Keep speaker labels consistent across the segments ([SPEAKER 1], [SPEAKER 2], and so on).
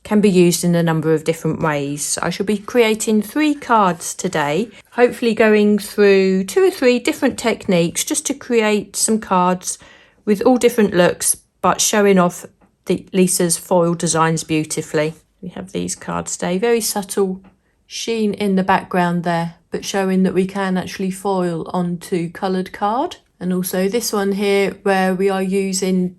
[SPEAKER 1] can be used in a number of different ways. I shall be creating 3 cards today, hopefully going through 2 or 3 different techniques just to create some cards with all different looks, but showing off Lisa's foil designs beautifully. We have these cards today, very subtle sheen in the background there, but showing that we can actually foil onto coloured card. And also this one here where we are using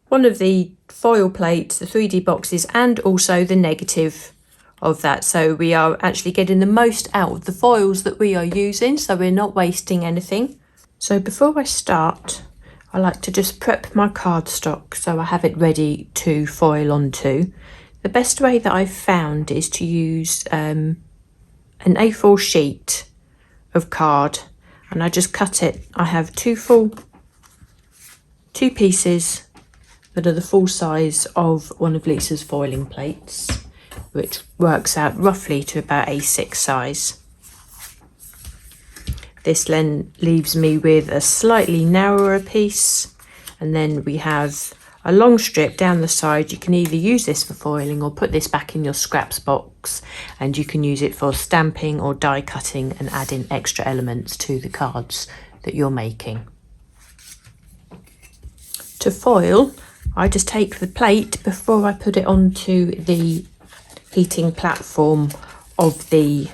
[SPEAKER 1] one of the foil plates, the 3D boxes, and also the negative of that. So we are actually getting the most out of the foils that we are using, so we're not wasting anything. So before I start, I like to just prep my cardstock so I have it ready to foil onto. The best way that I've found is to use an A4 sheet of card, and I just cut it. I have 2 pieces that are the full size of one of Lisa's foiling plates, which works out roughly to about A6 size. This then leaves me with a slightly narrower piece, and then we have a long strip down the side. You can either use this for foiling or put this back in your scraps box, and you can use it for stamping or die cutting and adding extra elements to the cards that you're making. To foil, I just take the plate before I put it onto the heating platform of the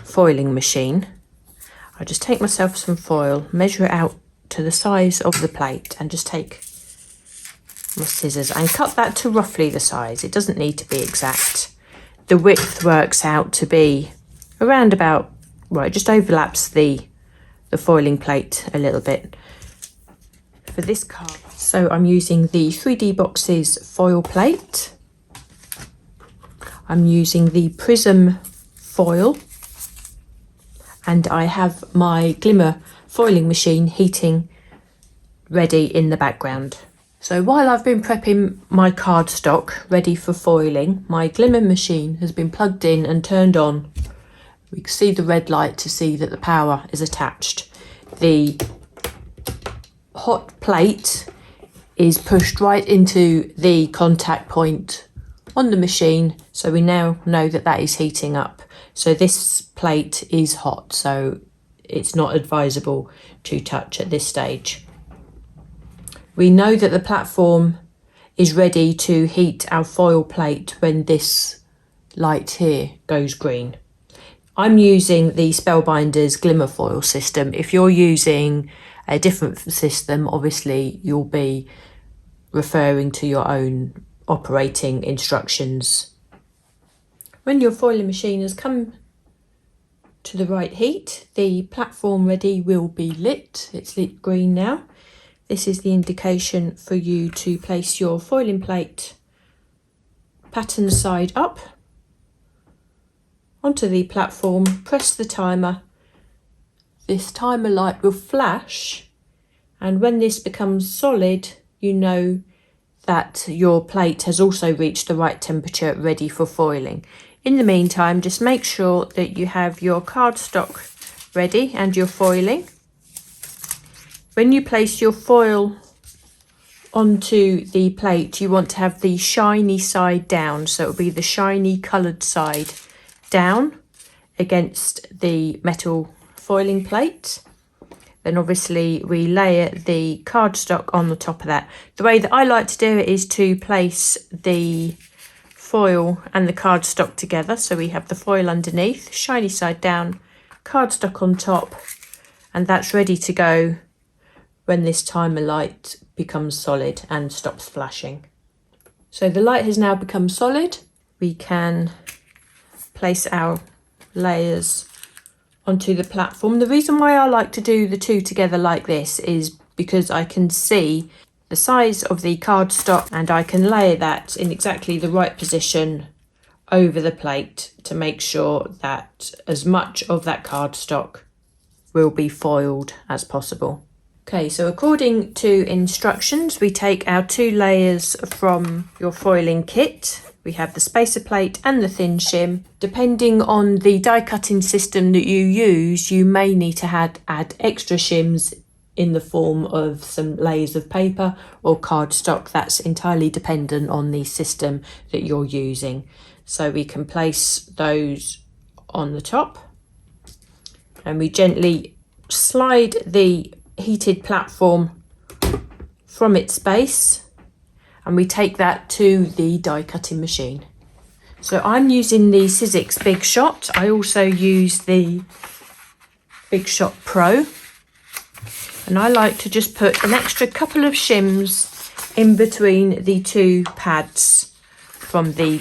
[SPEAKER 1] foiling machine. I just take myself some foil, measure it out to the size of the plate, and just take my scissors and cut that to roughly the size. It doesn't need to be exact. The width works out to be around about, well, it just overlaps the foiling plate a little bit for this card. So I'm using the 3D Boxes foil plate. I'm using the Prism foil, and I have my glimmer foiling machine heating ready in the background. So while I've been prepping my cardstock ready for foiling, my glimmer machine has been plugged in and turned on. We can see the red light to see that the power is attached. The hot plate is pushed right into the contact point on the machine, so we now know that that is heating up. So this plate is hot, so it's not advisable to touch at this stage. We know that the platform is ready to heat our foil plate when this light here goes green. I'm using the Spellbinders glimmer foil system. If you're using a different system, obviously you'll be referring to your own operating instructions. When your foiling machine has come to the right heat, the platform ready will be lit. It's lit green now. This is the indication for you to place your foiling plate pattern side up onto the platform, press the timer. This timer light will flash, and when this becomes solid, you know that your plate has also reached the right temperature ready for foiling. In the meantime, just make sure that you have your cardstock ready and your foiling. When you place your foil onto the plate, you want to have the shiny side down, so it'll be the shiny coloured side down against the metal foiling plate. Then obviously we layer the cardstock on the top of that. The way that I like to do it is to place the foil and the cardstock together. So we have the foil underneath, shiny side down, cardstock on top, and that's ready to go when this timer light becomes solid and stops flashing. So the light has now become solid. We can place our layers onto the platform. The reason why I like to do the two together like this is because I can see the size of the cardstock and I can layer that in exactly the right position over the plate to make sure that as much of that cardstock will be foiled as possible. Okay, so according to instructions, we take our 2 layers from your foiling kit. We have the spacer plate and the thin shim. Depending on the die cutting system that you use, you may need to add extra shims in the form of some layers of paper or cardstock. That's entirely dependent on the system that you're using. So we can place those on the top and we gently slide the heated platform from its base and we take that to the die cutting machine. So I'm using the Sizzix Big Shot. I also use the Big Shot Pro. And I like to just put an extra couple of shims in between the two pads from the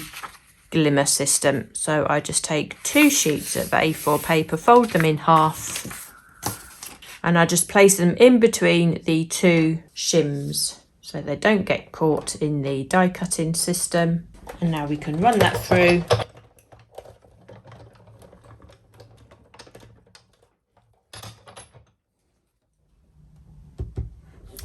[SPEAKER 1] glimmer system. So I just take 2 sheets of A4 paper, fold them in half, and I just place them in between the 2 shims so they don't get caught in the die cutting system. And now we can run that through.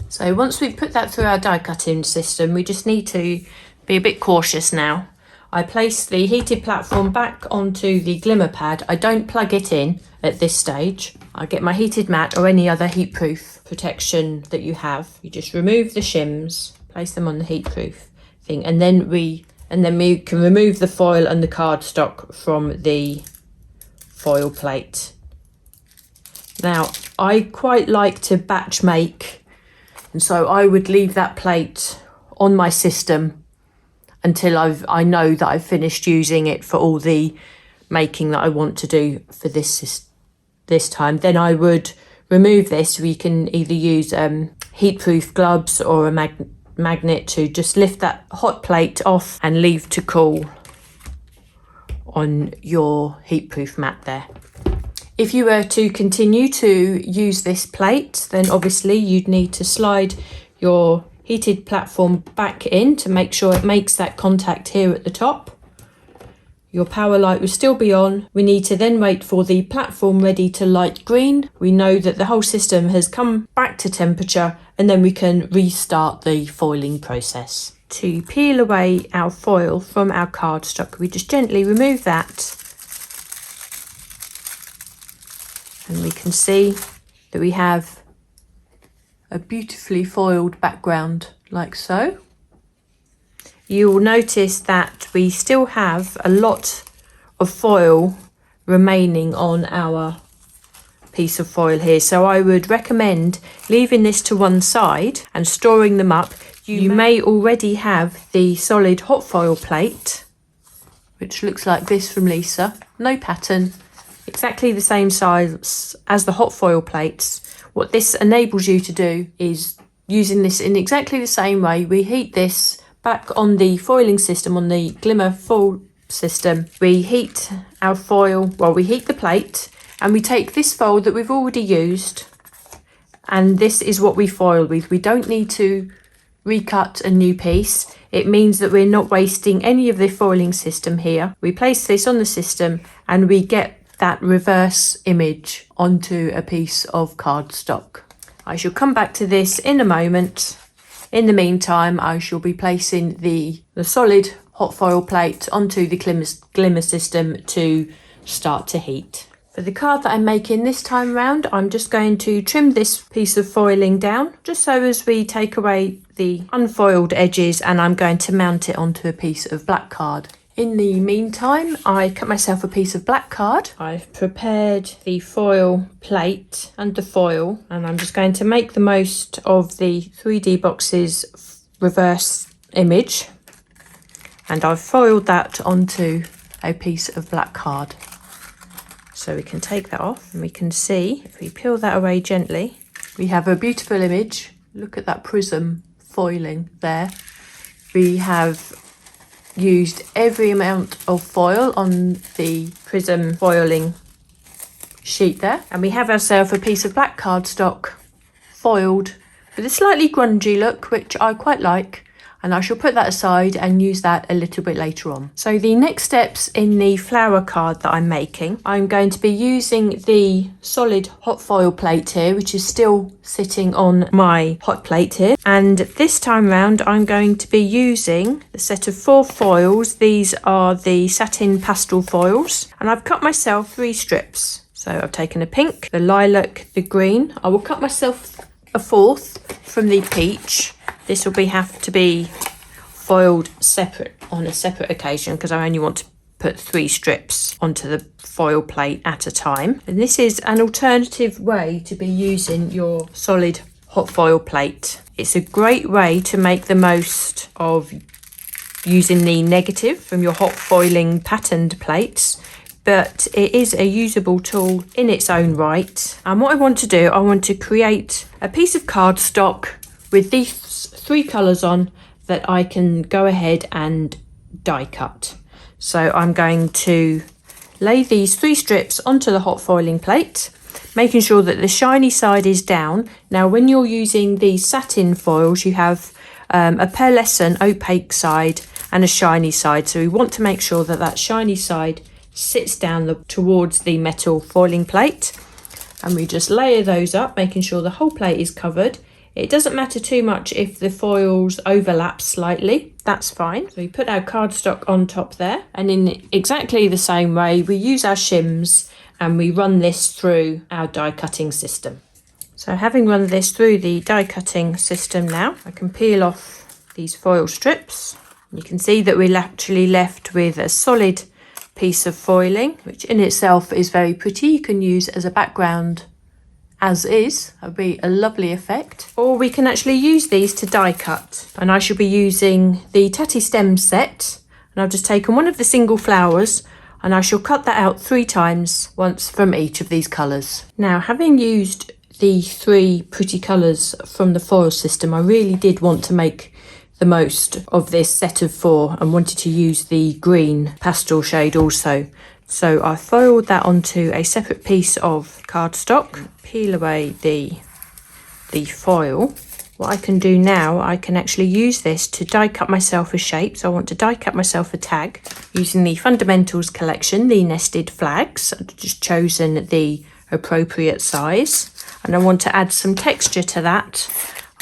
[SPEAKER 1] So once we've put that through our die cutting system, we just need to be a bit cautious now. I place the heated platform back onto the glimmer pad. I don't plug it in at this stage. I get my heated mat or any other heatproof protection that you have. You just remove the shims, place them on the heatproof thing, and then we can remove the foil and the cardstock from the foil plate. Now, I quite like to batch make, and so I would leave that plate on my system until I know that I've finished using it for all the making that I want to do for this time. Then I would remove this. We can either use heatproof gloves or a magnet to just lift that hot plate off and leave to cool on your heatproof mat there. If you were to continue to use this plate, then obviously you'd need to slide your heated platform back in to make sure it makes that contact here at the top. Your power light will still be on. We need to then wait for the platform ready to light green. We know that the whole system has come back to temperature, and then we can restart the foiling process. To peel away our foil from our cardstock, we just gently remove that. And we can see that we have a beautifully foiled background like so. You will notice that we still have a lot of foil remaining on our piece of foil here. So I would recommend leaving this to one side and storing them up. You may already have the solid hot foil plate, which looks like this from Lisa. No pattern. Exactly the same size as the hot foil plates. What this enables you to do is, using this in exactly the same way, we heat this back on the foiling system, on the glimmer foil system. We heat our foil, well, we heat the plate, and we take this foil that we've already used, and this is what we foil with. We don't need to recut a new piece. It means that we're not wasting any of the foiling system here. We place this on the system and we get that reverse image onto a piece of cardstock. I shall come back to this in a moment. In the meantime, I shall be placing the solid hot foil plate onto the glimmer system to start to heat. For the card that I'm making this time round, I'm just going to trim this piece of foiling down, just so as we take away the unfoiled edges, and I'm going to mount it onto a piece of black card. In the meantime, I cut myself a piece of black card. I've prepared the foil plate and the foil, and I'm just going to make the most of the 3D box's reverse image. And I've foiled that onto a piece of black card. So we can take that off and we can see, if we peel that away gently, we have a beautiful image. Look at that prism foiling there. We have used every amount of foil on the prism foiling sheet there, and we have ourselves a piece of black cardstock foiled with a slightly grungy look, which I quite like, and I shall put that aside and use that a little bit later on. So the next steps in the flower card that I'm making, I'm going to be using the solid hot foil plate here, which is still sitting on my hot plate here. And this time round, I'm going to be using the set of 4 foils. These are the satin pastel foils, and I've cut myself 3 strips. So I've taken a pink, the lilac, the green. I will cut myself 1/4 from the peach. This will have to be foiled separate on a separate occasion because I only want to put 3 strips onto the foil plate at a time. And this is an alternative way to be using your solid hot foil plate. It's a great way to make the most of using the negative from your hot foiling patterned plates, but it is a usable tool in its own right. And what I want to do, I want to create a piece of cardstock with these 3 colours on that I can go ahead and die cut. So I'm going to lay these 3 strips onto the hot foiling plate, making sure that the shiny side is down. Now, when you're using these satin foils, you have a pearlescent opaque side and a shiny side. So we want to make sure that that shiny side sits down towards the metal foiling plate. And we just layer those up, making sure the whole plate is covered. It doesn't matter too much if the foils overlap slightly, that's fine. So we put our cardstock on top there, and in exactly the same way we use our shims and we run this through our die cutting system. So having run this through the die cutting system now, I can peel off these foil strips. You can see that we're actually left with a solid piece of foiling, which in itself is very pretty. You can use as a background as is. That'll be a lovely effect. Or we can actually use these to die cut. And I shall be using the TATTY stem set. And I've just taken one of the single flowers and I shall cut that out 3 times, once from each of these colours. Now, having used the 3 pretty colours from the foil system, I really did want to make the most of this set of 4 and wanted to use the green pastel shade also. So I foiled that onto a separate piece of cardstock, peel away the foil. What I can do now, I can actually use this to die cut myself a shape. So I want to die cut myself a tag using the Fundamentals collection, the nested flags. I've just chosen the appropriate size and I want to add some texture to that.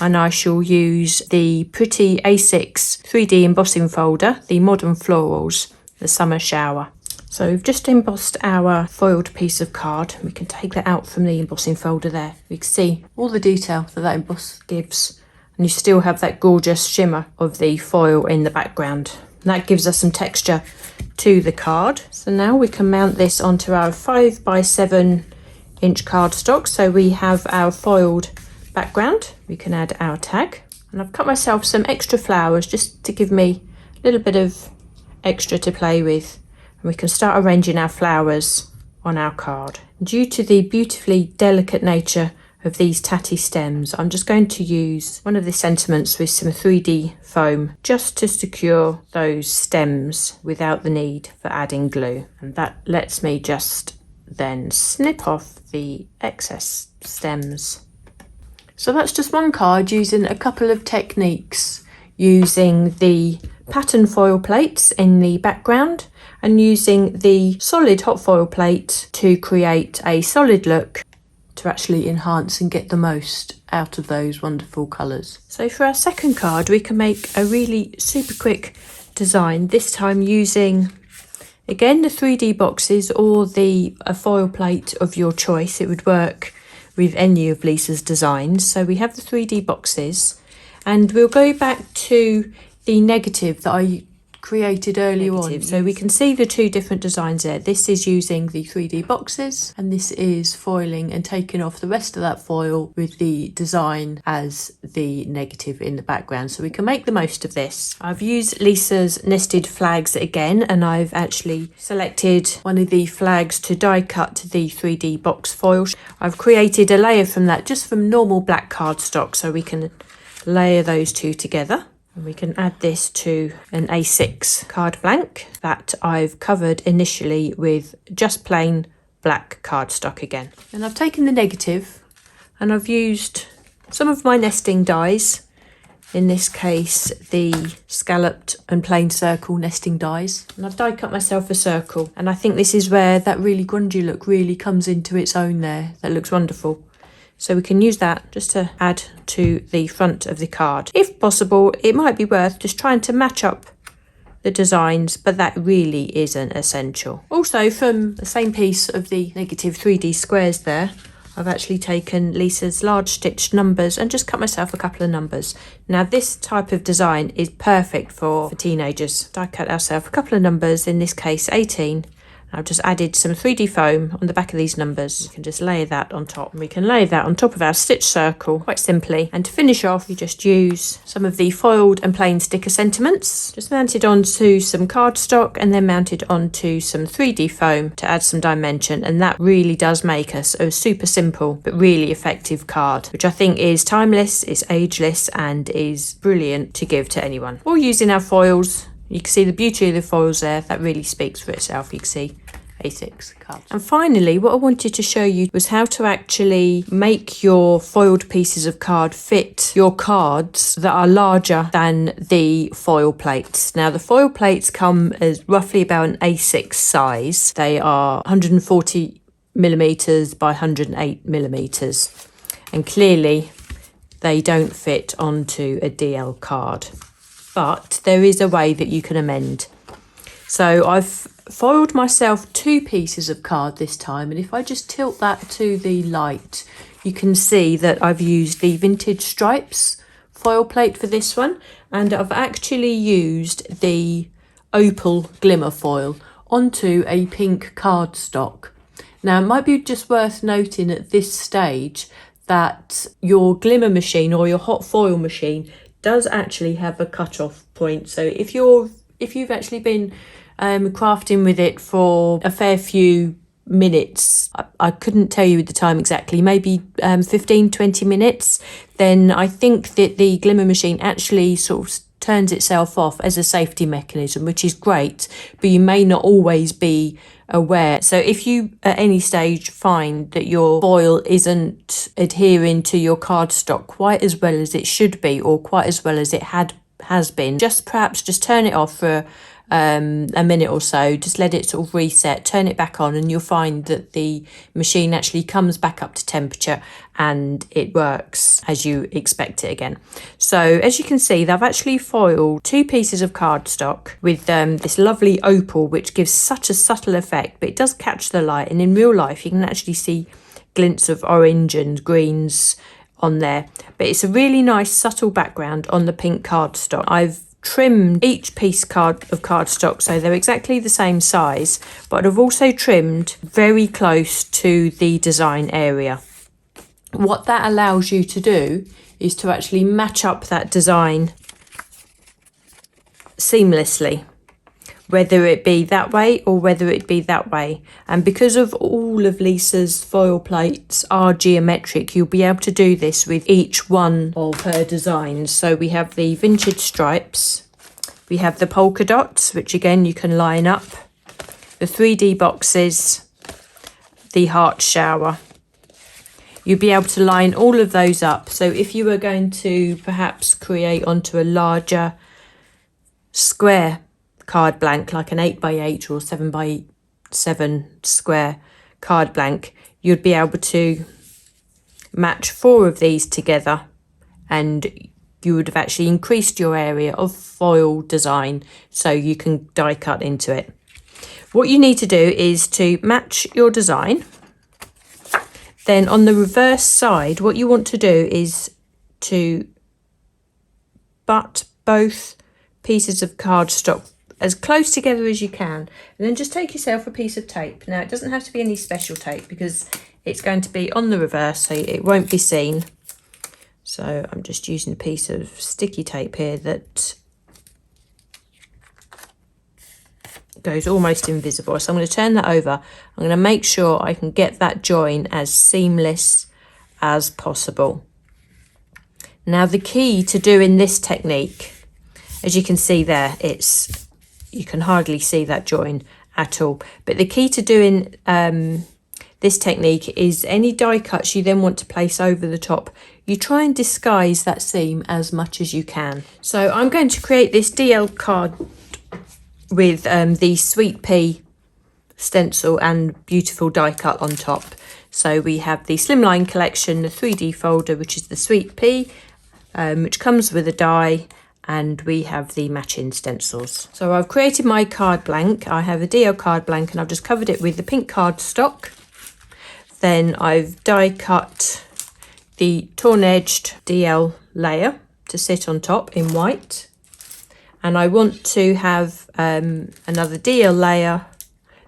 [SPEAKER 1] And I shall use the pretty A6 3D embossing folder, the Modern Florals, the Summer Shower. So we've just embossed our foiled piece of card. We can take that out from the embossing folder there. We can see all the detail that emboss gives. And you still have that gorgeous shimmer of the foil in the background. And that gives us some texture to the card. So now we can mount this onto our 5x7 inch cardstock. So we have our foiled background. We can add our tag. And I've cut myself some extra flowers just to give me a little bit of extra to play with. And we can start arranging our flowers on our card. Due to the beautifully delicate nature of these tatty stems, I'm just going to use one of the sentiments with some 3D foam just to secure those stems without the need for adding glue. And that lets me just then snip off the excess stems. So that's just one card using a couple of techniques, using the pattern foil plates in the background and using the solid hot foil plate to create a solid look to actually enhance and get the most out of those wonderful colours. So for our second card, we can make a really super quick design, this time using again the 3D boxes or a foil plate of your choice. It would work with any of Lisa's designs. So we have the 3D boxes and we'll go back to the negative that I created earlier on. So we can see the 2 different designs there. This is using the 3D boxes and this is foiling and taking off the rest of that foil with the design as the negative in the background. So we can make the most of this. I've used Lisa's nested flags again and I've actually selected one of the flags to die cut the 3D box foil. I've created a layer from that just from normal black cardstock so we can layer those 2 together. And we can add this to an A6 card blank that I've covered initially with just plain black cardstock again. And I've taken the negative and I've used some of my nesting dies, in this case the scalloped and plain circle nesting dies, and I've die cut myself a circle, and I think this is where that really grungy look really comes into its own there. That looks wonderful. So we can use that just to add to the front of the card. If possible, it might be worth just trying to match up the designs, but that really isn't essential. Also, from the same piece of the negative 3D squares there, I've actually taken Lisa's large stitched numbers and just cut myself a couple of numbers. Now this type of design is perfect for teenagers. I cut ourselves a couple of numbers, in this case 18. I've just added some 3D foam on the back of these numbers. You can just layer that on top, and we can lay that on top of our stitch circle quite simply. And to finish off, you just use some of the foiled and plain sticker sentiments, just mounted onto some cardstock and then mounted onto some 3D foam to add some dimension. And that really does make us a super simple but really effective card, which I think is timeless, is ageless, and is brilliant to give to anyone. Or using our foils. You can see the beauty of the foils there. That really speaks for itself. You can see A6 cards. And finally, what I wanted to show you was how to actually make your foiled pieces of card fit your cards that are larger than the foil plates. Now, the foil plates come as roughly about an A6 size. They are 140 millimeters by 108 millimeters. And clearly, they don't fit onto a DL card. But there is a way that you can amend. So I've foiled myself 2 pieces of card this time, and if I just tilt that to the light, you can see that I've used the Vintage Stripes foil plate for this one, and I've actually used the Opal Glimmer foil onto a pink cardstock. Now it might be just worth noting at this stage that your glimmer machine or your hot foil machine does actually have a cut-off point. So if you've actually been crafting with it for a fair few minutes, I couldn't tell you the time exactly, maybe 15-20 minutes, then I think that the glimmer machine actually sort of turns itself off as a safety mechanism, which is great, but you may not always be aware. So if you at any stage find that your foil isn't adhering to your cardstock quite as well as it should be, or quite as well as it has been, perhaps just turn it off for a minute or so, just let it sort of reset, turn it back on, and you'll find that the machine actually comes back up to temperature and it works as you expect it again. So as you can see, they've actually foiled 2 pieces of cardstock with this lovely opal, which gives such a subtle effect, but it does catch the light, and in real life you can actually see glints of orange and greens on there, but it's a really nice subtle background on the pink cardstock. I've trimmed each piece of cardstock so they're exactly the same size, but I've also trimmed very close to the design area. What that allows you to do is to actually match up that design seamlessly, whether it be that way or whether it be that way. And because of all of Lisa's foil plates are geometric, you'll be able to do this with each one of her designs. So we have the Vintage Stripes, we have the polka dots, which again you can line up, the 3D boxes, the heart shower. You'll be able to line all of those up. So if you were going to perhaps create onto a larger square card blank, like an 8x8 or 7x7 square card blank, you'd be able to match 4 of these together, and you would have actually increased your area of foil design so you can die cut into it. What you need to do is to match your design. Then on the reverse side, what you want to do is to butt both pieces of cardstock as close together as you can, and then just take yourself a piece of tape. Now it doesn't have to be any special tape because it's going to be on the reverse, so it won't be seen. So I'm just using a piece of sticky tape here that goes almost invisible. So I'm going to turn that over. I'm going to make sure I can get that join as seamless as possible. Now the key to doing this technique, as you can see there, you can hardly see that join at all. But the key to doing this technique is any die cuts you then want to place over the top, you try and disguise that seam as much as you can. So I'm going to create this DL card with the Sweet Pea stencil and beautiful die cut on top. So we have the Slimline collection, the 3D folder, which is the Sweet Pea, which comes with a die, and we have the matching stencils. So I've created my card blank. I have a DL card blank and I've just covered it with the pink cardstock. Then I've die cut the torn edged DL layer to sit on top in white, and I want to have another DL layer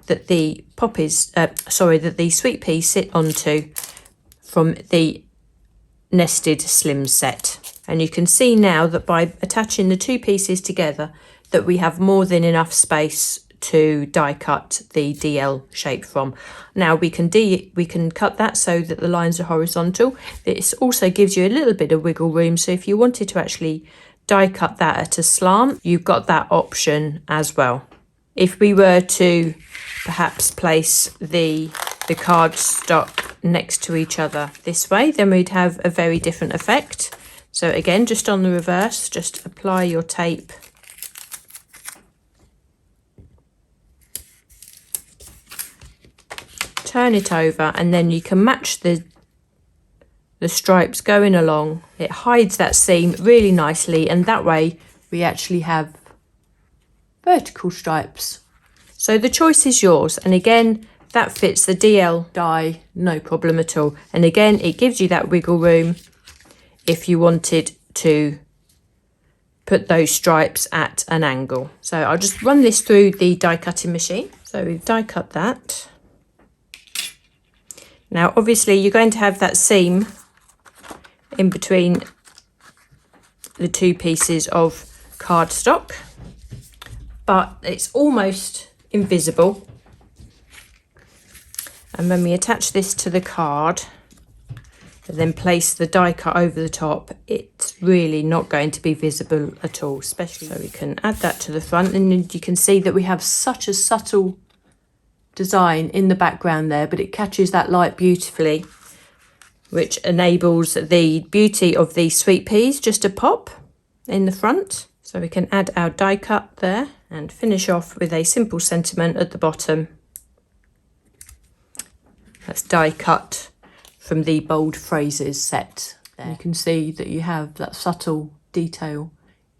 [SPEAKER 1] that the that the sweet peas sit onto from the nested slim set. And you can see now that by attaching the two pieces together that we have more than enough space to die cut the DL shape from. Now we can cut that so that the lines are horizontal. This also gives you a little bit of wiggle room, so if you wanted to actually die cut that at a slant, you've got that option as well. If we were to perhaps place the cardstock next to each other this way, then we'd have a very different effect. So again, just on the reverse, just apply your tape turn it over, and then you can match the stripes going along. It hides that seam really nicely, and that way we actually have vertical stripes. So the choice is yours, and again that fits the DL die no problem at all. And again, it gives you that wiggle room if you wanted to put those stripes at an angle. So I'll just run this through the die cutting machine. So we've die cut that. Now obviously you're going to have that seam in between the two pieces of cardstock, but it's almost invisible. And when we attach this to the card and then place the die cut over the top, it's really not going to be visible at all, especially. So we can add that to the front, and you can see that we have such a subtle design in the background there, but it catches that light beautifully, which enables the beauty of the sweet peas just to pop in the front. So we can add our die cut there and finish off with a simple sentiment at the bottom. That's die cut from the bold phrases set there. You can see that you have that subtle detail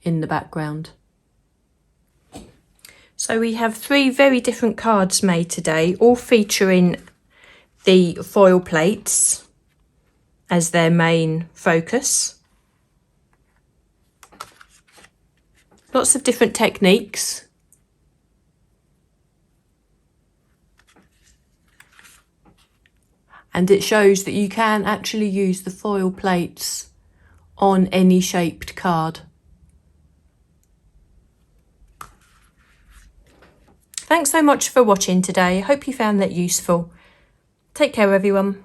[SPEAKER 1] in the background. So we have 3 very different cards made today, all featuring the foil plates as their main focus. Lots of different techniques. And it shows that you can actually use the foil plates on any shaped card. Thanks so much for watching today. I hope you found that useful. Take care, everyone.